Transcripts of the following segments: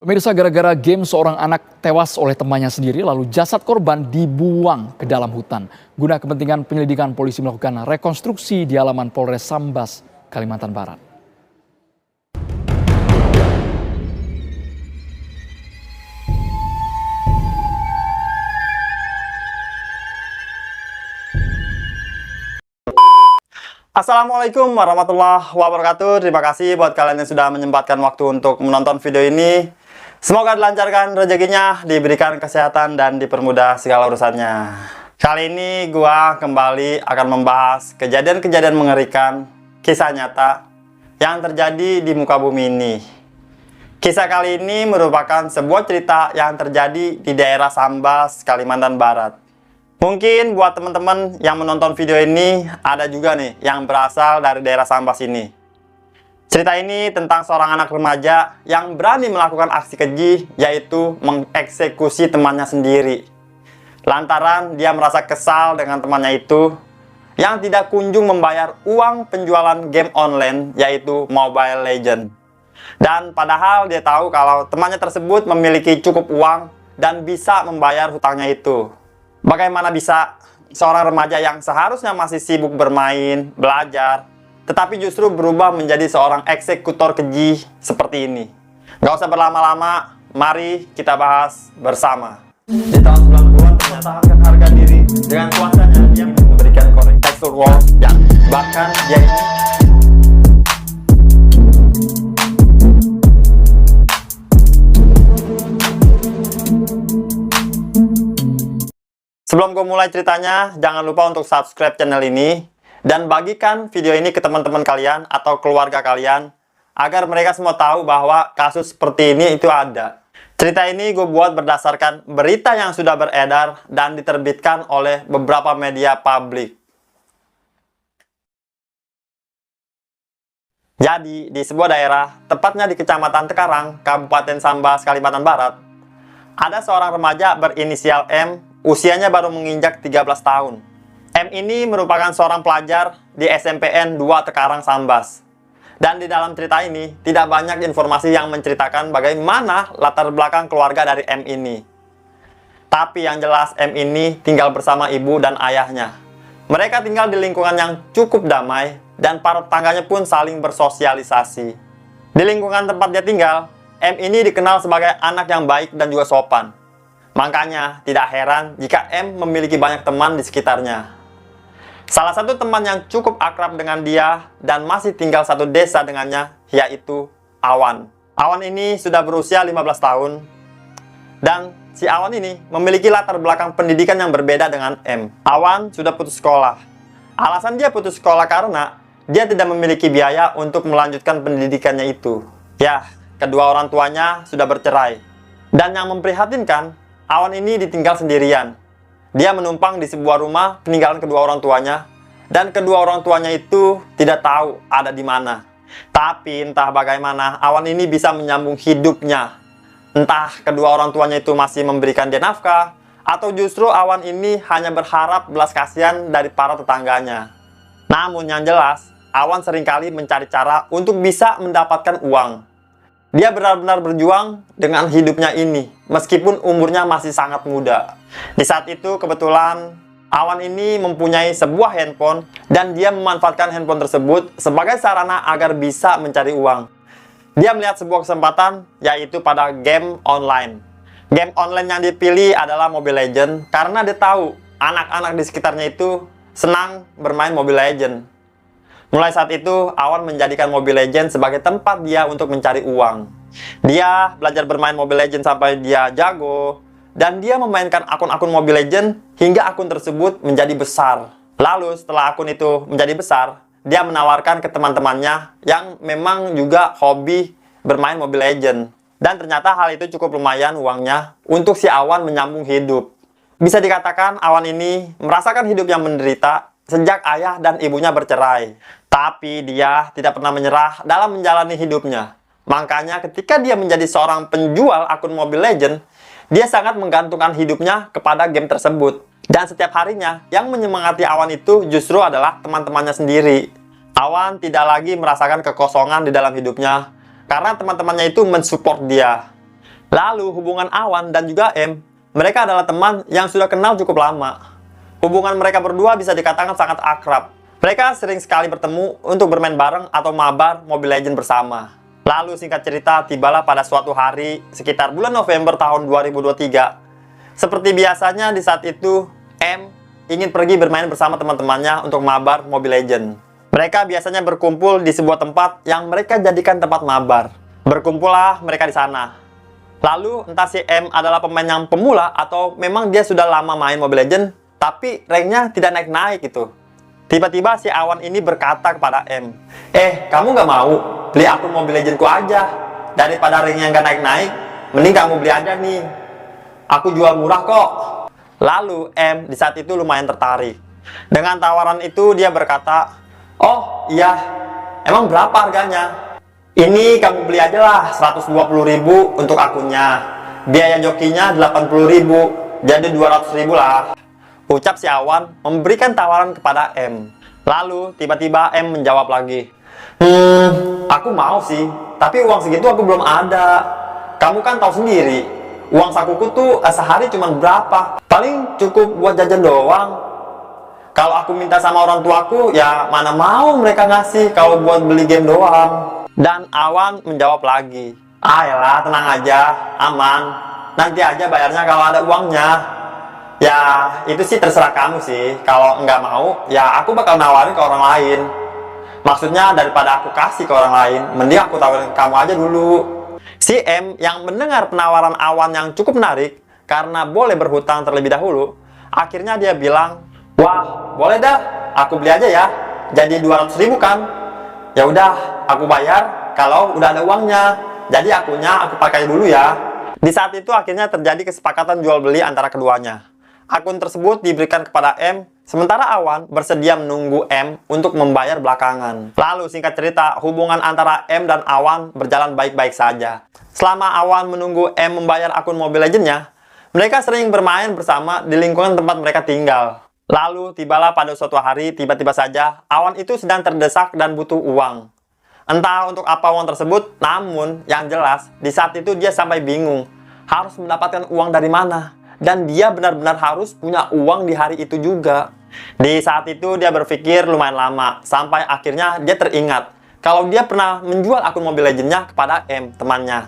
Pemirsa, gara-gara game seorang anak tewas oleh temannya sendiri lalu jasad korban dibuang ke dalam hutan. Guna kepentingan penyelidikan, polisi melakukan rekonstruksi di halaman Polres Sambas, Kalimantan Barat. Assalamualaikum warahmatullahi wabarakatuh. Terima kasih buat kalian yang sudah menyempatkan waktu untuk menonton video ini. Semoga dilancarkan rezekinya, diberikan kesehatan, dan dipermudah segala urusannya. Kali ini gua kembali akan membahas kejadian-kejadian mengerikan, kisah nyata yang terjadi di muka bumi ini. Kisah kali ini merupakan sebuah cerita yang terjadi di daerah Sambas, Kalimantan Barat. Mungkin buat teman-teman yang menonton video ini ada juga nih yang berasal dari daerah Sambas ini. Cerita ini tentang seorang anak remaja yang berani melakukan aksi keji, yaitu mengeksekusi temannya sendiri. Lantaran dia merasa kesal dengan temannya itu yang tidak kunjung membayar uang penjualan game online, yaitu Mobile Legends. Dan padahal dia tahu kalau temannya tersebut memiliki cukup uang dan bisa membayar hutangnya itu. Bagaimana bisa seorang remaja yang seharusnya masih sibuk bermain, belajar, tetapi justru berubah menjadi seorang eksekutor keji seperti ini? Gak usah berlama-lama, mari kita bahas bersama. Di tahun 90-an ternyata harga diri dengan kuasanya dia memberikan korek tekstur wall yang bahkan dia ini Sebelum gue mulai ceritanya, jangan lupa untuk subscribe channel ini dan bagikan video ini ke teman-teman kalian atau keluarga kalian agar mereka semua tahu bahwa kasus seperti ini itu ada. Cerita ini gue buat berdasarkan berita yang sudah beredar dan diterbitkan oleh beberapa media publik. Jadi, di sebuah daerah, tepatnya di Kecamatan Tekarang, Kabupaten Sambas, Kalimantan Barat, ada seorang remaja berinisial M. Usianya baru menginjak 13 tahun. M ini merupakan seorang pelajar di SMPN 2 Tekarang Sambas. Dan di dalam cerita ini, tidak banyak informasi yang menceritakan bagaimana latar belakang keluarga dari M ini. Tapi yang jelas M ini tinggal bersama ibu dan ayahnya. Mereka tinggal di lingkungan yang cukup damai dan para tetangganya pun saling bersosialisasi. Di lingkungan tempat dia tinggal, M ini dikenal sebagai anak yang baik dan juga sopan. Makanya tidak heran jika M memiliki banyak teman di sekitarnya. Salah satu teman yang cukup akrab dengan dia dan masih tinggal satu desa dengannya, yaitu Awan. Awan ini sudah berusia 15 tahun. Dan si Awan ini memiliki latar belakang pendidikan yang berbeda dengan M. Awan sudah putus sekolah. Alasan dia putus sekolah karena dia tidak memiliki biaya untuk melanjutkan pendidikannya itu. Ya, kedua orang tuanya sudah bercerai. Dan yang memprihatinkan, Awan ini ditinggal sendirian. Dia menumpang di sebuah rumah peninggalan kedua orang tuanya, dan kedua orang tuanya itu tidak tahu ada di mana. Tapi entah bagaimana Awan ini bisa menyambung hidupnya. Entah kedua orang tuanya itu masih memberikan dia nafkah, atau justru Awan ini hanya berharap belas kasihan dari para tetangganya. Namun yang jelas, Awan seringkali mencari cara untuk bisa mendapatkan uang. Dia benar-benar berjuang dengan hidupnya ini, meskipun umurnya masih sangat muda. Di saat itu, kebetulan Awan ini mempunyai sebuah handphone, dan dia memanfaatkan handphone tersebut sebagai sarana agar bisa mencari uang. Dia melihat sebuah kesempatan, yaitu pada game online. Game online yang dipilih adalah Mobile Legends, karena dia tahu anak-anak di sekitarnya itu senang bermain Mobile Legends. Mulai saat itu, Awan menjadikan Mobile Legends sebagai tempat dia untuk mencari uang. Dia belajar bermain Mobile Legends sampai dia jago, dan dia memainkan akun-akun Mobile Legends hingga akun tersebut menjadi besar. Lalu setelah akun itu menjadi besar, dia menawarkan ke teman-temannya yang memang juga hobi bermain Mobile Legends. Dan ternyata hal itu cukup lumayan uangnya untuk si Awan menyambung hidup. Bisa dikatakan Awan ini merasakan hidup yang menderita sejak ayah dan ibunya bercerai. Tapi dia tidak pernah menyerah dalam menjalani hidupnya. Makanya ketika dia menjadi seorang penjual akun Mobile Legends, dia sangat menggantungkan hidupnya kepada game tersebut. Dan setiap harinya, yang menyemangati Awan itu justru adalah teman-temannya sendiri. Awan tidak lagi merasakan kekosongan di dalam hidupnya, karena teman-temannya itu mensupport dia. Lalu hubungan Awan dan juga M, mereka adalah teman yang sudah kenal cukup lama. Hubungan mereka berdua bisa dikatakan sangat akrab. Mereka sering sekali bertemu untuk bermain bareng atau mabar Mobile Legends bersama. Lalu singkat cerita, tibalah pada suatu hari sekitar bulan November tahun 2023. Seperti biasanya di saat itu, M ingin pergi bermain bersama teman-temannya untuk mabar Mobile Legends. Mereka biasanya berkumpul di sebuah tempat yang mereka jadikan tempat mabar. Berkumpullah mereka di sana. Lalu entah si M adalah pemain yang pemula atau memang dia sudah lama main Mobile Legends, tapi ranknya tidak naik-naik gitu. Tiba-tiba si Awan ini berkata kepada M, kamu nggak mau beli akun Mobile Legends ku aja? Daripada ranknya nggak naik-naik, mending kamu beli aja nih. Aku jual murah kok. Lalu M di saat itu lumayan tertarik. Dengan tawaran itu dia berkata, oh iya, emang berapa harganya? Ini kamu beli aja lah 120.000 untuk akunnya. Biaya jokinya 80.000, jadi 200.000 lah. Ucap si Awan memberikan tawaran kepada M. Lalu tiba-tiba M menjawab lagi, aku mau sih, tapi uang segitu aku belum ada. Kamu kan tahu sendiri, uang sakuku tuh sehari cuma berapa? Paling cukup buat jajan doang. Kalau aku minta sama orang tuaku, ya mana mau mereka ngasih kalau buat beli game doang. Dan Awan menjawab lagi, ayolah tenang aja, aman. Nanti aja bayarnya kalau ada uangnya. Ya itu sih terserah kamu sih. Kalau nggak mau, ya aku bakal nawarin ke orang lain. Maksudnya daripada aku kasih ke orang lain, mending aku tawarin kamu aja dulu. Si M yang mendengar penawaran Awan yang cukup menarik karena boleh berhutang terlebih dahulu, akhirnya dia bilang, wah, boleh dah, aku beli aja ya. Jadi 200.000 kan? Ya udah, aku bayar kalau udah ada uangnya. Jadi akunnya aku pakai dulu ya. Di saat itu akhirnya terjadi kesepakatan jual beli antara keduanya. Akun tersebut diberikan kepada M, sementara Awan bersedia menunggu M untuk membayar belakangan. Lalu singkat cerita, hubungan antara M dan Awan berjalan baik-baik saja. Selama Awan menunggu M membayar akun Mobile Legends-nya, mereka sering bermain bersama di lingkungan tempat mereka tinggal. Lalu tibalah pada suatu hari, tiba-tiba saja Awan itu sedang terdesak dan butuh uang. Entah untuk apa uang tersebut, namun yang jelas di saat itu dia sampai bingung harus mendapatkan uang dari mana. Dan dia benar-benar harus punya uang di hari itu juga. Di saat itu dia berpikir lumayan lama, sampai akhirnya dia teringat kalau dia pernah menjual akun Mobile Legends-nya kepada M, temannya.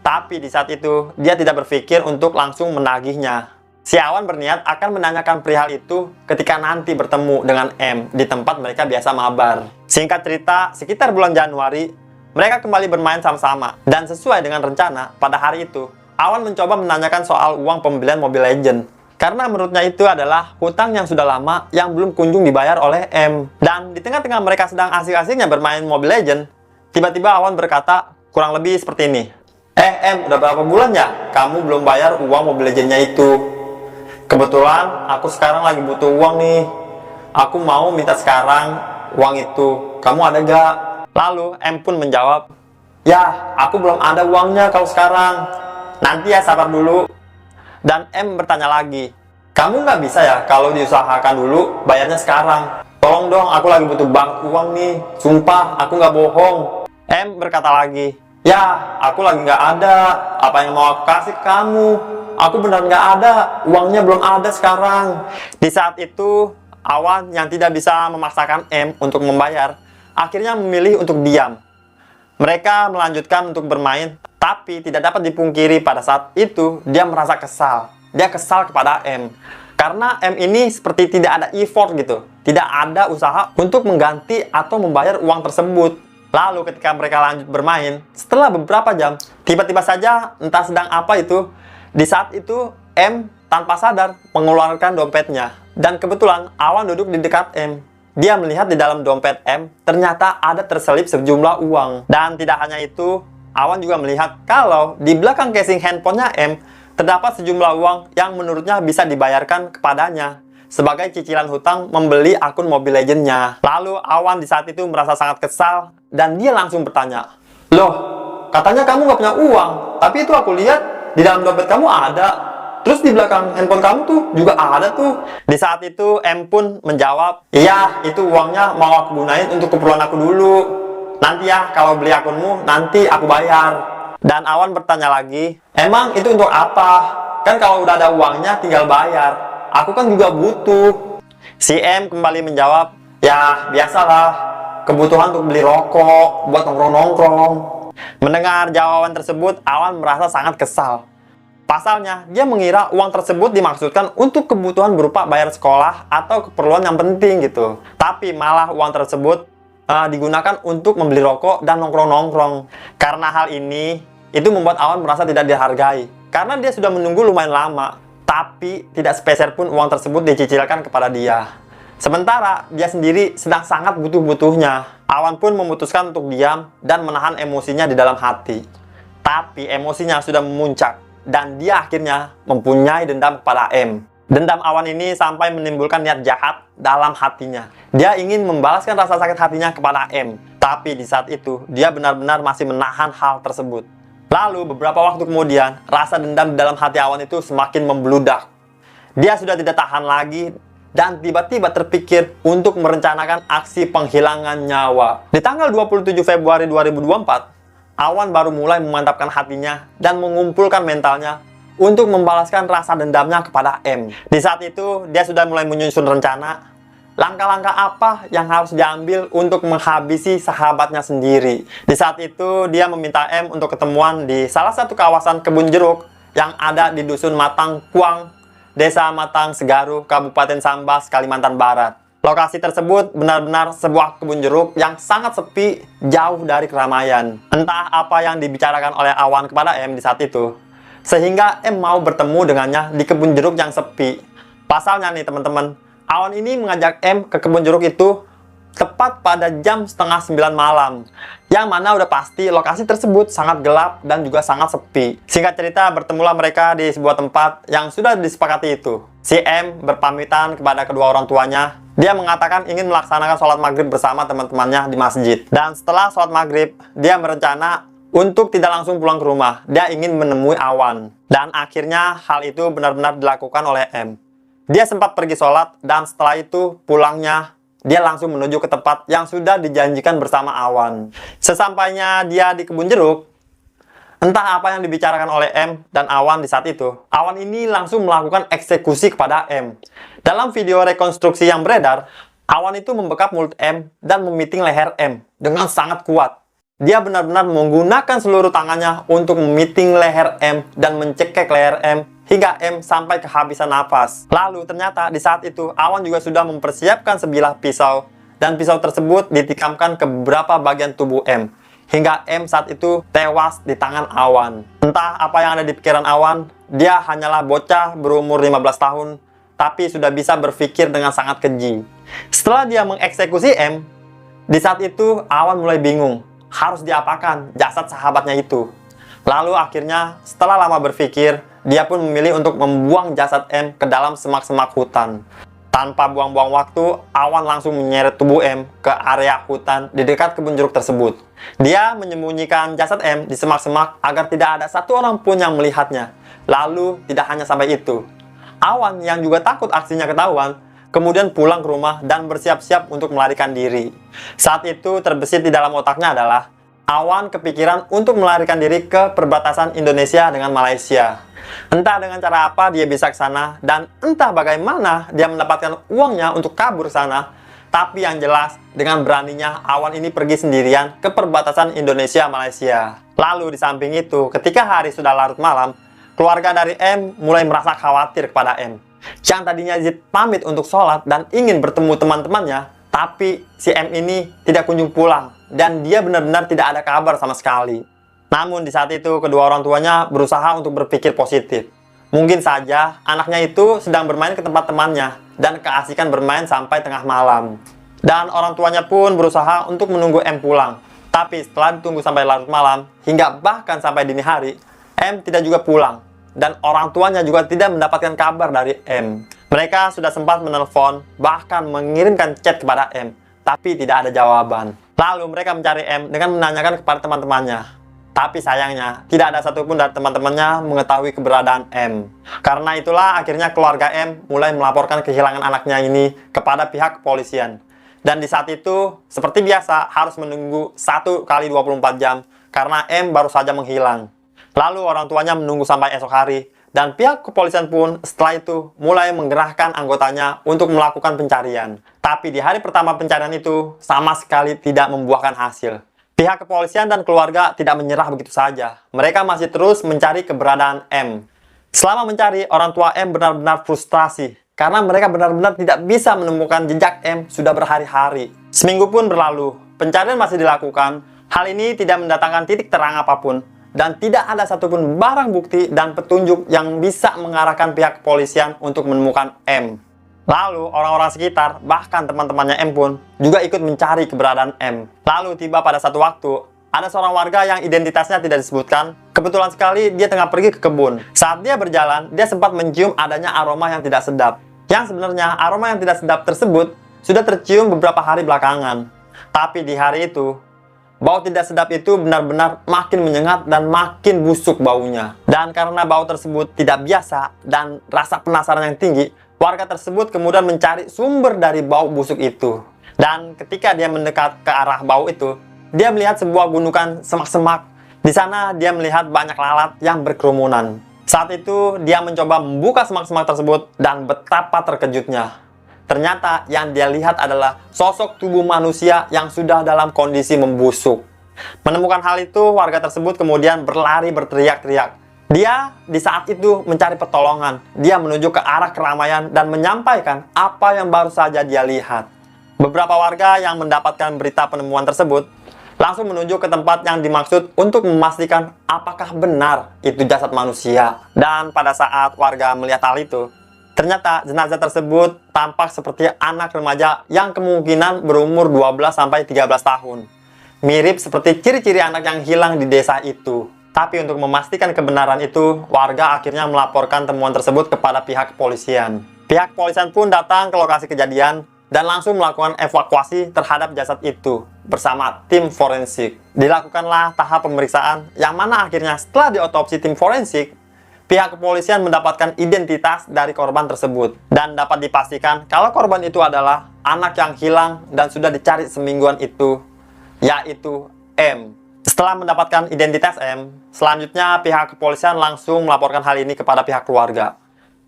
Tapi di saat itu dia tidak berpikir untuk langsung menagihnya. Si Awan berniat akan menanyakan perihal itu ketika nanti bertemu dengan M di tempat mereka biasa mabar. Singkat cerita, sekitar bulan Januari, mereka kembali bermain sama-sama. Dan sesuai dengan rencana, pada hari itu, Awan mencoba menanyakan soal uang pembelian Mobile Legends. Karena menurutnya itu adalah hutang yang sudah lama yang belum kunjung dibayar oleh M. Dan di tengah-tengah mereka sedang asik-asiknya bermain Mobile Legends, tiba-tiba Awan berkata kurang lebih seperti ini. M, udah berapa bulan ya kamu belum bayar uang Mobile Legends-nya itu? Kebetulan aku sekarang lagi butuh uang nih. Aku mau minta sekarang uang itu. Kamu ada gak? Lalu M pun menjawab, ya aku belum ada uangnya kalau sekarang. Nanti ya sabar dulu. Dan M bertanya lagi, kamu nggak bisa ya kalau diusahakan dulu bayarnya sekarang? Tolong dong, aku lagi butuh banget uang nih. Sumpah aku nggak bohong. M berkata lagi, ya aku lagi nggak ada. Apa yang mau aku kasih ke kamu? Aku benar nggak ada, uangnya belum ada sekarang. Di saat itu, Awan yang tidak bisa memaksakan M untuk membayar, akhirnya memilih untuk diam. Mereka melanjutkan untuk bermain, tapi tidak dapat dipungkiri pada saat itu, dia merasa kesal. Dia kesal kepada M. Karena M ini seperti tidak ada effort gitu. Tidak ada usaha untuk mengganti atau membayar uang tersebut. Lalu ketika mereka lanjut bermain, setelah beberapa jam, tiba-tiba saja entah sedang apa itu, di saat itu, M tanpa sadar mengeluarkan dompetnya. Dan kebetulan Awan duduk di dekat M. Dia melihat di dalam dompet M, ternyata ada terselip sejumlah uang. Dan tidak hanya itu, Awan juga melihat kalau di belakang casing handphonenya M, terdapat sejumlah uang yang menurutnya bisa dibayarkan kepadanya sebagai cicilan hutang membeli akun Mobile Legends-nya. Lalu Awan di saat itu merasa sangat kesal dan dia langsung bertanya, loh, katanya kamu nggak punya uang, tapi itu aku lihat di dalam dompet kamu ada. Terus di belakang handphone kamu tuh juga ada tuh. Di saat itu M pun menjawab, iya itu uangnya mau aku gunain untuk keperluan aku dulu. Nanti ya kalau beli akunmu nanti aku bayar. Dan Awan bertanya lagi, emang itu untuk apa? Kan kalau udah ada uangnya tinggal bayar. Aku kan juga butuh. Si M kembali menjawab, ya biasalah, kebutuhan untuk beli rokok, buat nongkrong-nongkrong. Mendengar jawaban tersebut, Awan merasa sangat kesal. Pasalnya, dia mengira uang tersebut dimaksudkan untuk kebutuhan berupa bayar sekolah atau keperluan yang penting gitu. Tapi malah uang tersebut digunakan untuk membeli rokok dan nongkrong-nongkrong. Karena hal ini, itu membuat Awan merasa tidak dihargai. Karena dia sudah menunggu lumayan lama, tapi tidak sepeser pun uang tersebut dicicilkan kepada dia. Sementara, dia sendiri sedang sangat butuh-butuhnya. Awan pun memutuskan untuk diam dan menahan emosinya di dalam hati. Tapi emosinya sudah memuncak. Dan dia akhirnya mempunyai dendam kepada M. Dendam Awan ini sampai menimbulkan niat jahat dalam hatinya. Dia ingin membalaskan rasa sakit hatinya kepada M. Tapi di saat itu, dia benar-benar masih menahan hal tersebut. Lalu beberapa waktu kemudian, rasa dendam di dalam hati Awan itu semakin membludak. Dia sudah tidak tahan lagi dan tiba-tiba terpikir untuk merencanakan aksi penghilangan nyawa. Di tanggal 27 Februari 2024, Awan baru mulai memantapkan hatinya dan mengumpulkan mentalnya untuk membalaskan rasa dendamnya kepada M. Di saat itu, dia sudah mulai menyusun rencana langkah-langkah apa yang harus diambil untuk menghabisi sahabatnya sendiri. Di saat itu, dia meminta M untuk ketemuan di salah satu kawasan kebun jeruk yang ada di Dusun Matang Kuang, Desa Matang Segaru, Kabupaten Sambas, Kalimantan Barat. Lokasi tersebut benar-benar sebuah kebun jeruk yang sangat sepi, jauh dari keramaian. Entah apa yang dibicarakan oleh Awan kepada M di saat itu, sehingga M mau bertemu dengannya di kebun jeruk yang sepi. Pasalnya nih teman-teman, Awan ini mengajak M ke kebun jeruk itu tepat pada jam setengah 9 malam. Yang mana udah pasti lokasi tersebut sangat gelap dan juga sangat sepi. Singkat cerita, bertemulah mereka di sebuah tempat yang sudah disepakati itu. Si M berpamitan kepada kedua orang tuanya. Dia mengatakan ingin melaksanakan sholat maghrib bersama teman-temannya di masjid. Dan setelah sholat maghrib, dia berencana untuk tidak langsung pulang ke rumah. Dia ingin menemui Awan. Dan akhirnya hal itu benar-benar dilakukan oleh M. Dia sempat pergi sholat dan setelah itu pulangnya dia langsung menuju ke tempat yang sudah dijanjikan bersama Awan. Sesampainya dia di kebun jeruk, entah apa yang dibicarakan oleh M dan Awan di saat itu, Awan ini langsung melakukan eksekusi kepada M. Dalam video rekonstruksi yang beredar, Awan itu membekap mulut M dan memiting leher M dengan sangat kuat. Dia benar-benar menggunakan seluruh tangannya untuk memiting leher M dan mencekek leher M hingga M sampai kehabisan nafas. Lalu ternyata di saat itu Awan juga sudah mempersiapkan sebilah pisau dan pisau tersebut ditikamkan ke beberapa bagian tubuh M hingga M saat itu tewas di tangan Awan. Entah apa yang ada di pikiran Awan, dia hanyalah bocah berumur 15 tahun tapi sudah bisa berpikir dengan sangat keji. Setelah dia mengeksekusi M, di saat itu Awan mulai bingung harus diapakan jasad sahabatnya itu. Lalu akhirnya setelah lama berpikir, dia pun memilih untuk membuang jasad M ke dalam semak-semak hutan. Tanpa buang-buang waktu, Awan langsung menyeret tubuh M ke area hutan di dekat kebun jeruk tersebut. Dia menyembunyikan jasad M di semak-semak agar tidak ada satu orang pun yang melihatnya. Lalu tidak hanya sampai itu, Awan yang juga takut aksinya ketahuan, kemudian pulang ke rumah dan bersiap-siap untuk melarikan diri. Saat itu terbesit di dalam otaknya adalah Awan kepikiran untuk melarikan diri ke perbatasan Indonesia dengan Malaysia. Entah dengan cara apa dia bisa ke sana dan entah bagaimana dia mendapatkan uangnya untuk kabur ke sana. Tapi yang jelas dengan beraninya Awan ini pergi sendirian ke perbatasan Indonesia-Malaysia. Lalu di samping itu, ketika hari sudah larut malam, keluarga dari M mulai merasa khawatir kepada M. Yang tadinya Zid pamit untuk sholat dan ingin bertemu teman-temannya, tapi si M ini tidak kunjung pulang dan dia benar-benar tidak ada kabar sama sekali. Namun di saat itu kedua orang tuanya berusaha untuk berpikir positif. Mungkin saja anaknya itu sedang bermain ke tempat temannya dan keasikan bermain sampai tengah malam. Dan orang tuanya pun berusaha untuk menunggu M pulang. Tapi setelah ditunggu sampai larut malam hingga bahkan sampai dini hari, M tidak juga pulang. Dan orang tuanya juga tidak mendapatkan kabar dari M. Mereka sudah sempat menelpon, bahkan mengirimkan chat kepada M, tapi tidak ada jawaban. Lalu mereka mencari M dengan menanyakan kepada teman-temannya. Tapi sayangnya, tidak ada satupun dari teman-temannya mengetahui keberadaan M. Karena itulah akhirnya keluarga M mulai melaporkan kehilangan anaknya ini kepada pihak kepolisian. Dan di saat itu, seperti biasa, harus menunggu 1 kali 24 jam karena M baru saja menghilang. Lalu orang tuanya menunggu sampai esok hari, dan pihak kepolisian pun setelah itu mulai menggerahkan anggotanya untuk melakukan pencarian. Tapi di hari pertama pencarian itu sama sekali tidak membuahkan hasil. Pihak kepolisian dan keluarga tidak menyerah begitu saja. Mereka masih terus mencari keberadaan M. Selama mencari, orang tua M benar-benar frustasi karena mereka benar-benar tidak bisa menemukan jejak M sudah berhari-hari. Seminggu pun berlalu, pencarian masih dilakukan. Hal ini tidak mendatangkan titik terang apapun, dan tidak ada satupun barang bukti dan petunjuk yang bisa mengarahkan pihak kepolisian untuk menemukan M. Lalu orang-orang sekitar, bahkan teman-temannya M pun juga ikut mencari keberadaan M. Lalu tiba pada satu waktu, ada seorang warga yang identitasnya tidak disebutkan. Kebetulan sekali dia tengah pergi ke kebun. Saat dia berjalan, dia sempat mencium adanya aroma yang tidak sedap. Yang sebenarnya aroma yang tidak sedap tersebut sudah tercium beberapa hari belakangan. Tapi di hari itu, bau tidak sedap itu benar-benar makin menyengat dan makin busuk baunya. Dan karena bau tersebut tidak biasa dan rasa penasaran yang tinggi, warga tersebut kemudian mencari sumber dari bau busuk itu. Dan ketika dia mendekat ke arah bau itu, dia melihat sebuah gundukan semak-semak. Di sana dia melihat banyak lalat yang berkerumunan. Saat itu dia mencoba membuka semak-semak tersebut dan betapa terkejutnya. Ternyata yang dia lihat adalah sosok tubuh manusia yang sudah dalam kondisi membusuk. Menemukan hal itu, warga tersebut kemudian berlari berteriak-teriak. Dia di saat itu mencari pertolongan. Dia menuju ke arah keramaian dan menyampaikan apa yang baru saja dia lihat. Beberapa warga yang mendapatkan berita penemuan tersebut langsung menuju ke tempat yang dimaksud untuk memastikan apakah benar itu jasad manusia. Dan pada saat warga melihat hal itu, ternyata jenazah tersebut tampak seperti anak remaja yang kemungkinan berumur 12-13 tahun. Mirip seperti ciri-ciri anak yang hilang di desa itu. Tapi untuk memastikan kebenaran itu, warga akhirnya melaporkan temuan tersebut kepada pihak kepolisian. Pihak kepolisian pun datang ke lokasi kejadian dan langsung melakukan evakuasi terhadap jasad itu bersama tim forensik. Dilakukanlah tahap pemeriksaan yang mana akhirnya setelah diotopsi tim forensik, pihak kepolisian mendapatkan identitas dari korban tersebut. Dan dapat dipastikan kalau korban itu adalah anak yang hilang dan sudah dicari semingguan itu, yaitu M. Setelah mendapatkan identitas M, selanjutnya pihak kepolisian langsung melaporkan hal ini kepada pihak keluarga.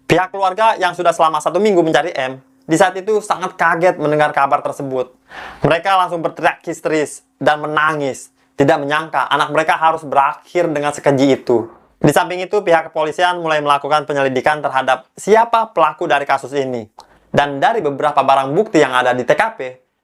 Pihak keluarga yang sudah selama 1 minggu mencari M, di saat itu sangat kaget mendengar kabar tersebut. Mereka langsung berteriak histeris dan menangis. Tidak menyangka anak mereka harus berakhir dengan sekeji itu. Di samping itu, pihak kepolisian mulai melakukan penyelidikan terhadap siapa pelaku dari kasus ini. Dan dari beberapa barang bukti yang ada di TKP,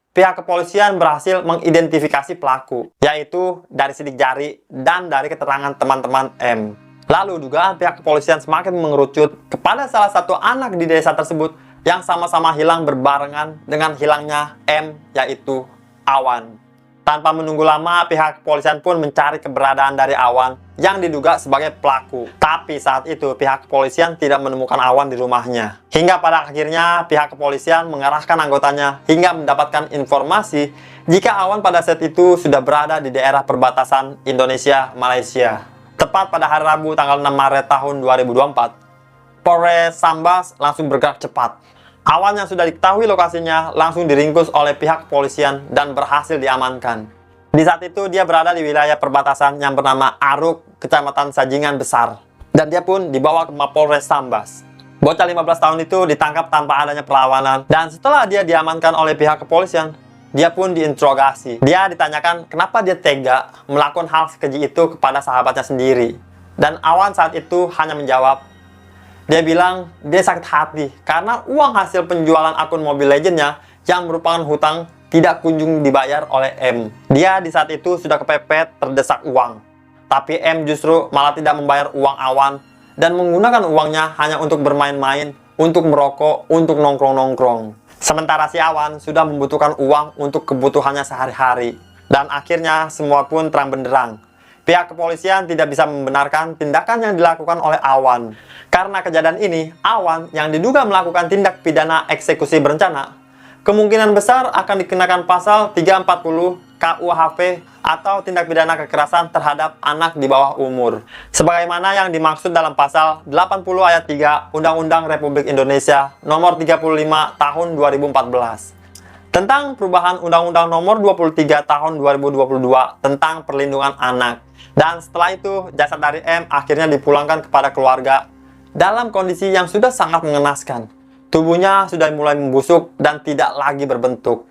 pihak kepolisian berhasil mengidentifikasi pelaku, yaitu dari sidik jari dan dari keterangan teman-teman M. Lalu dugaan pihak kepolisian semakin mengerucut kepada salah satu anak di desa tersebut yang sama-sama hilang berbarengan dengan hilangnya M, yaitu Awan. Tanpa menunggu lama, pihak kepolisian pun mencari keberadaan dari Awan yang diduga sebagai pelaku. Tapi saat itu, pihak kepolisian tidak menemukan Awan di rumahnya. Hingga pada akhirnya, pihak kepolisian mengarahkan anggotanya hingga mendapatkan informasi jika Awan pada saat itu sudah berada di daerah perbatasan Indonesia-Malaysia. Tepat pada hari Rabu tanggal 6 Maret tahun 2024, Polres Sambas langsung bergerak cepat. Awan yang sudah diketahui lokasinya langsung diringkus oleh pihak kepolisian dan berhasil diamankan. Di saat itu dia berada di wilayah perbatasan yang bernama Aruk, Kecamatan Sajingan Besar. Dan dia pun dibawa ke Mapolres Sambas. Bocah 15 tahun itu ditangkap tanpa adanya perlawanan. Dan setelah dia diamankan oleh pihak kepolisian, dia pun diinterogasi. Dia ditanyakan kenapa dia tega melakukan hal sekeji itu kepada sahabatnya sendiri. Dan Awan saat itu hanya menjawab, dia bilang dia sakit hati karena uang hasil penjualan akun Mobile Legends-nya yang merupakan hutang tidak kunjung dibayar oleh M. Dia di saat itu sudah kepepet terdesak uang. Tapi M justru malah tidak membayar uang Awan dan menggunakan uangnya hanya untuk bermain-main, untuk merokok, untuk nongkrong-nongkrong. Sementara si Awan sudah membutuhkan uang untuk kebutuhannya sehari-hari. Dan akhirnya semua pun terang benderang. Pihak kepolisian tidak bisa membenarkan tindakan yang dilakukan oleh Awan. Karena kejadian ini, Awan yang diduga melakukan tindak pidana eksekusi berencana, kemungkinan besar akan dikenakan pasal 340 KUHP atau tindak pidana kekerasan terhadap anak di bawah umur. Sebagaimana yang dimaksud dalam pasal 80 ayat 3 Undang-Undang Republik Indonesia Nomor 35 Tahun 2014. tentang perubahan Undang-Undang Nomor 23 Tahun 2022 tentang perlindungan anak. Dan setelah itu, jasad dari M akhirnya dipulangkan kepada keluarga dalam kondisi yang sudah sangat mengenaskan. Tubuhnya sudah mulai membusuk dan tidak lagi berbentuk.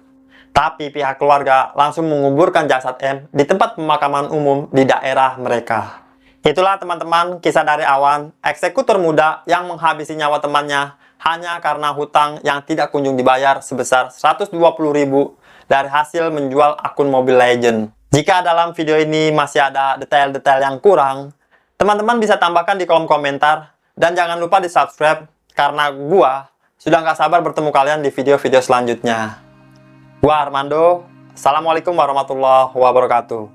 Tapi pihak keluarga langsung menguburkan jasad M di tempat pemakaman umum di daerah mereka. Itulah teman-teman kisah dari Awan, eksekutor muda yang menghabisi nyawa temannya hanya karena hutang yang tidak kunjung dibayar sebesar 120.000 dari hasil menjual akun Mobile Legends. Jika dalam video ini masih ada detail-detail yang kurang, teman-teman bisa tambahkan di kolom komentar. Dan jangan lupa di subscribe, karena gua sudah nggak sabar bertemu kalian di video-video selanjutnya. Gua Armando, Assalamualaikum warahmatullahi wabarakatuh.